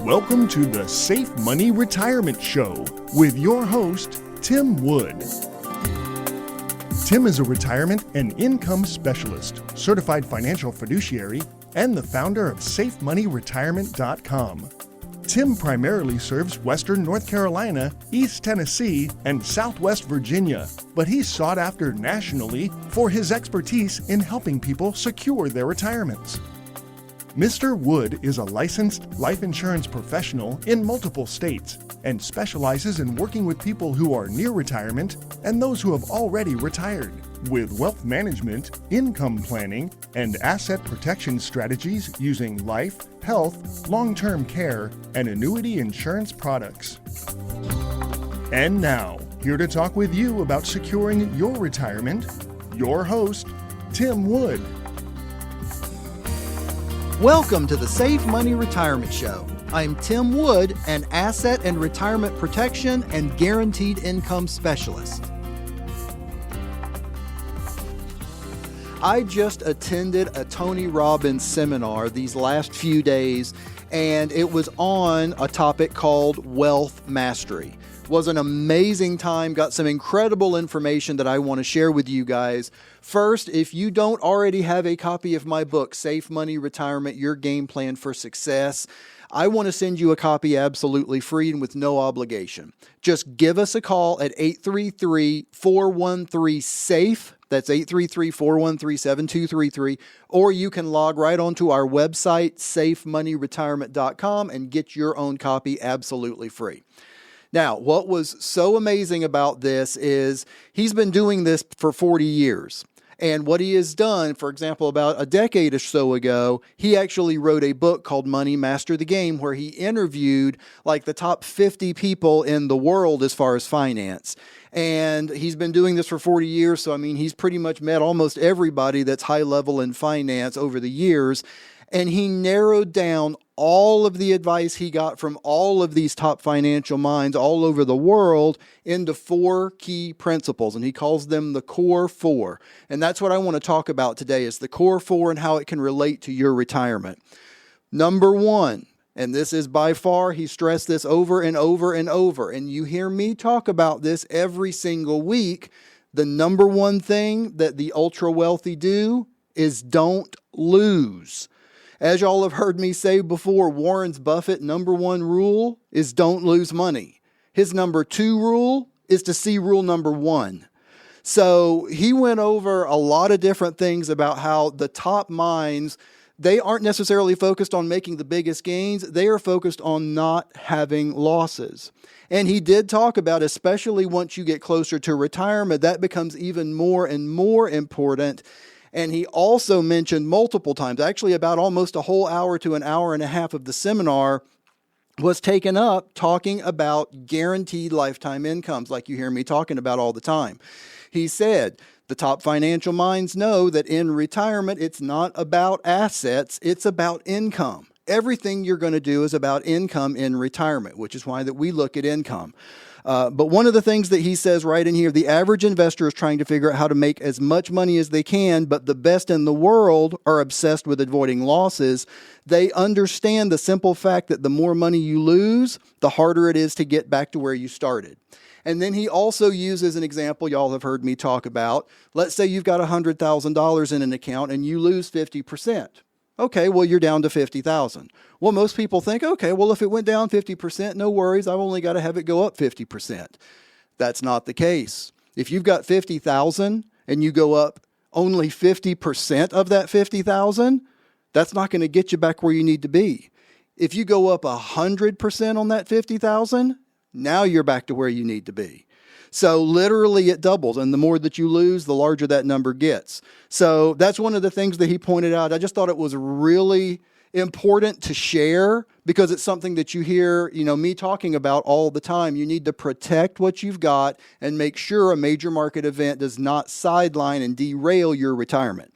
Welcome to the Safe Money Retirement Show with your host, Tim Wood. Tim is a retirement and income specialist, certified financial fiduciary, and the founder of SafeMoneyRetirement.com. Tim primarily serves Western North Carolina, East Tennessee, and Southwest Virginia, but he's sought after nationally for his expertise in helping people secure their retirements. Mr. Wood is a licensed life insurance professional in multiple states and specializes in working with people who are near retirement and those who have already retired with wealth management, income planning, and asset protection strategies using life, health, long-term care, and annuity insurance products. And now, here to talk with you about securing your retirement, your host, Tim Wood. Welcome to the Safe Money Retirement Show. I'm Tim Wood, an asset and retirement protection and guaranteed income specialist. I just attended a Tony Robbins seminar these last few days, and it was on a topic called wealth mastery. It was an amazing time, got some incredible information that I want to share with you guys. First, if you don't already have a copy of my book, Safe Money Retirement, Your Game Plan for Success, I want to send you a copy absolutely free and with no obligation. Just give us a call at 833-413-SAFE. That's 833-413-7233. Or you can log right onto our website, SafeMoneyRetirement.com, and get your own copy absolutely free. Now, what was so amazing about this is he's been doing this for 40 years. And what he has done, for example, about a decade or so ago, he actually wrote a book called Money Master the Game, where he interviewed like the top 50 people in the world as far as finance. And he's been doing this for 40 years. So, I mean, he's pretty much met almost everybody that's high level in finance over the years. And he narrowed down all of the advice he got from all of these top financial minds all over the world into 4 key principles. And he calls them the core 4. And that's what I want to talk about today is the core 4 and how it can relate to your retirement. Number 1, and this is by far, he stressed this over and over and over. And you hear me talk about this every single week. The number 1 thing that the ultra wealthy do is don't lose. As y'all have heard me say before, Warren Buffett's number 1 rule is don't lose money. His number 2 rule is to see rule number 1. So he went over a lot of different things about how the top minds, they aren't necessarily focused on making the biggest gains. They are focused on not having losses. And he did talk about, especially once you get closer to retirement, that becomes even more and more important. And he also mentioned multiple times, actually about almost a whole hour to an hour and a half of the seminar was taken up talking about guaranteed lifetime incomes, like you hear me talking about all the time. He said, the top financial minds know that in retirement, it's not about assets, it's about income. Everything you're going to do is about income in retirement, which is why that we look at income. But one of the things that he says right in here, the average investor is trying to figure out how to make as much money as they can, but the best in the world are obsessed with avoiding losses. They understand the simple fact that the more money you lose, the harder it is to get back to where you started. And then he also uses an example y'all have heard me talk about. Let's say you've got $100,000 in an account and you lose 50%. Okay, well, you're down to $50,000. Well, most people think, okay, well, if it went down 50%, no worries. I've only got to have it go up 50%. That's not the case. If you've got $50,000 and you go up only 50% of that $50,000, that's not going to get you back where you need to be. If you go up 100% on that $50,000, now you're back to where you need to be. So literally it doubles, and the more that you lose, the larger that number gets. So that's one of the things that he pointed out. I just thought it was really important to share because it's something that you hear, me talking about all the time. You need to protect what you've got and make sure a major market event does not sideline and derail your retirement.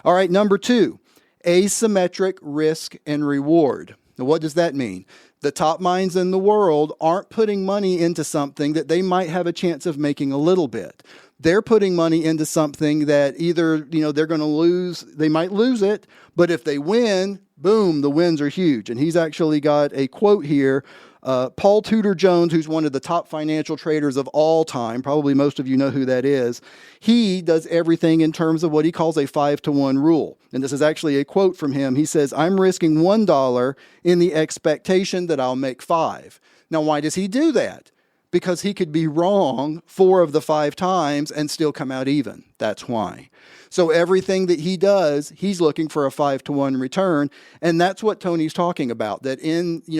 All right, number 2, asymmetric risk and reward. Now, what does that mean? The top minds in the world aren't putting money into something that they might have a chance of making a little bit. They're putting money into something that either, they're going to lose, they might lose it, but if they win, boom, the wins are huge. And he's actually got a quote here. Paul Tudor Jones, who's one of the top financial traders of all time, probably most of you know who that is, he does everything in terms of what he calls a 5-to-1 rule. And this is actually a quote from him. He says, "I'm risking $1 in the expectation that I'll make 5. Now, why does he do that? Because he could be wrong 4 of the 5 times and still come out even. That's why. So everything that he does, he's looking for a 5-to-1 return. And that's what Tony's talking about, that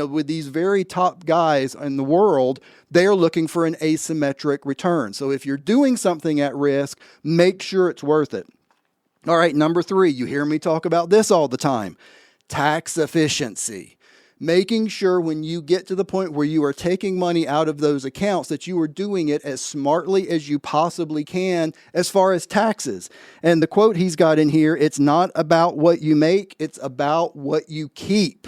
with these very top guys in the world, they're looking for an asymmetric return. So if you're doing something at risk, make sure it's worth it. All right, number 3, you hear me talk about this all the time, tax efficiency. Making sure when you get to the point where you are taking money out of those accounts that you are doing it as smartly as you possibly can as far as taxes. And the quote he's got in here, it's not about what you make, it's about what you keep.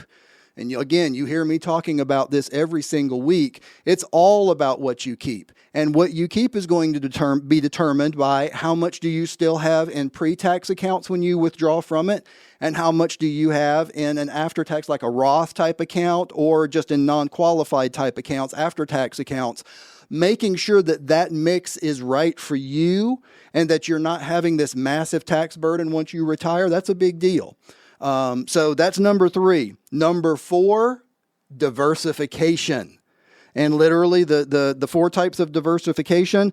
And you hear me talking about this every single week. It's all about what you keep. And what you keep is going to be determined by how much do you still have in pre-tax accounts when you withdraw from it, and how much do you have in an after-tax, like a Roth type account, or just in non-qualified type accounts, after-tax accounts. Making sure that that mix is right for you and that you're not having this massive tax burden once you retire, that's a big deal. So that's number 3. Number 4, diversification. And literally the 4 types of diversification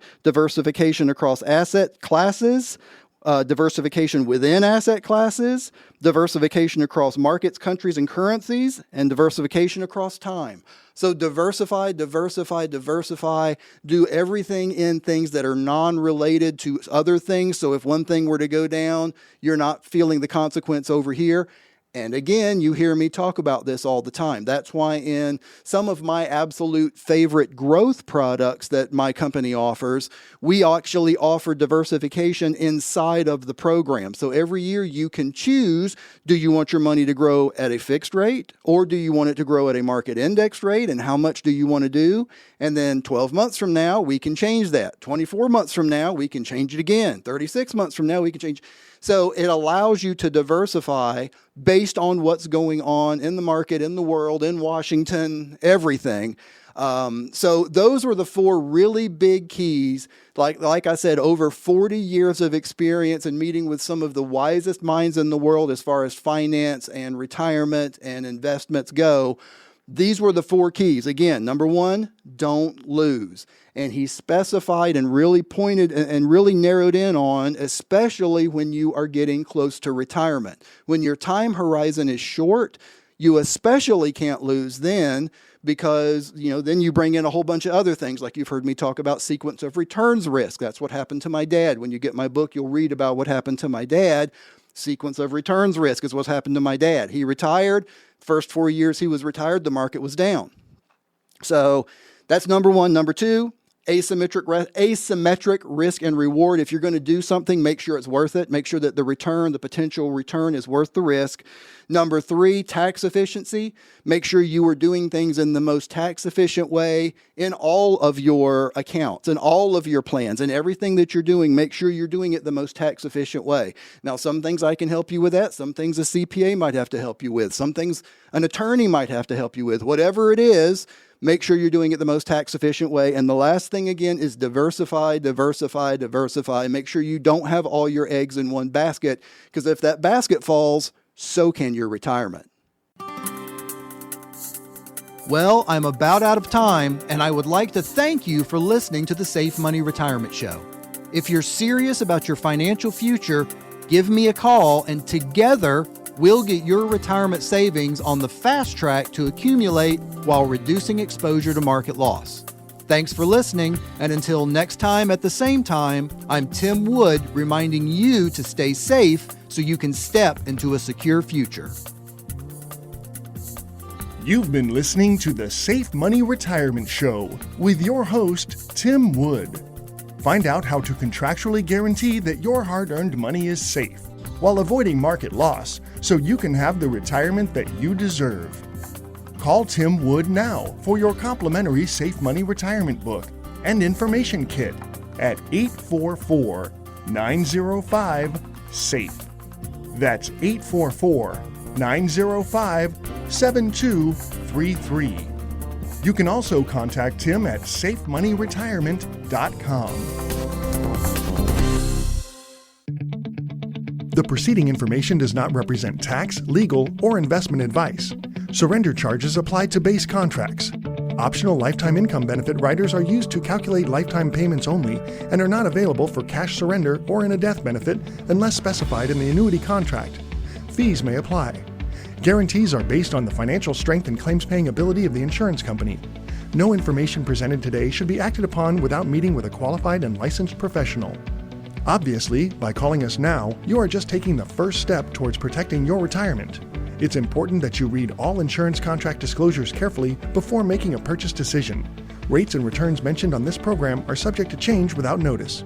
across asset classes, diversification within asset classes, diversification across markets, countries, and currencies, and diversification across time. So diversify, do everything in things that are non-related to other things. So if one thing were to go down, you're not feeling the consequence over here. And again, you hear me talk about this all the time. That's why in some of my absolute favorite growth products that my company offers, we actually offer diversification inside of the program. So every year you can choose, do you want your money to grow at a fixed rate, or do you want it to grow at a market index rate, and how much do you want to do? And then 12 months from now, we can change that. 24 months from now, we can change it again. 36 months from now, we can change. So it allows you to diversify based on what's going on in the market, in the world, in Washington, everything. So those were the 4 really big keys. Like I said, over 40 years of experience and meeting with some of the wisest minds in the world as far as finance and retirement and investments go. These were the 4 keys. Again, number 1, don't lose. And he specified and really pointed and really narrowed in on, especially when you are getting close to retirement. When your time horizon is short, you especially can't lose then, because then you bring in a whole bunch of other things, like you've heard me talk about sequence of returns risk. That's what happened to my dad. When you get my book, you'll read about what happened to my dad. Sequence of returns risk is what's happened to my dad. He retired. First 4 years he was retired, the market was down. So that's number 1. Number 2, asymmetric risk and reward. If you're going to do something, make sure it's worth it. Make sure that the potential return is worth the risk. Number 3, tax efficiency. Make sure you are doing things in the most tax efficient way in all of your accounts and all of your plans and everything that you're doing. Make sure you're doing it the most tax efficient way. Now, some things I can help you with that. Some things a CPA might have to help you with. Some things an attorney might have to help you with. Whatever it is, make sure you're doing it the most tax efficient way. And the last thing again is diversify. Make sure you don't have all your eggs in one basket, because if that basket falls, so can your retirement. Well, I'm about out of time, and I would like to thank you for listening to the Safe Money Retirement Show. If you're serious about your financial future, give me a call, and together we'll get your retirement savings on the fast track to accumulate while reducing exposure to market loss. Thanks for listening, and until next time at the same time, I'm Tim Wood, reminding you to stay safe so you can step into a secure future. You've been listening to the Safe Money Retirement Show with your host, Tim Wood. Find out how to contractually guarantee that your hard-earned money is safe while avoiding market loss so you can have the retirement that you deserve. Call Tim Wood now for your complimentary Safe Money Retirement Book and Information Kit at 844-905-SAFE. That's 844 905-7233. You can also contact Tim at safemoneyretirement.com. The preceding information does not represent tax, legal, or investment advice. Surrender charges apply to base contracts. Optional lifetime income benefit riders are used to calculate lifetime payments only and are not available for cash surrender or in a death benefit unless specified in the annuity contract. Fees may apply. Guarantees are based on the financial strength and claims-paying ability of the insurance company. No information presented today should be acted upon without meeting with a qualified and licensed professional. Obviously, by calling us now, you are just taking the first step towards protecting your retirement. It's important that you read all insurance contract disclosures carefully before making a purchase decision. Rates and returns mentioned on this program are subject to change without notice.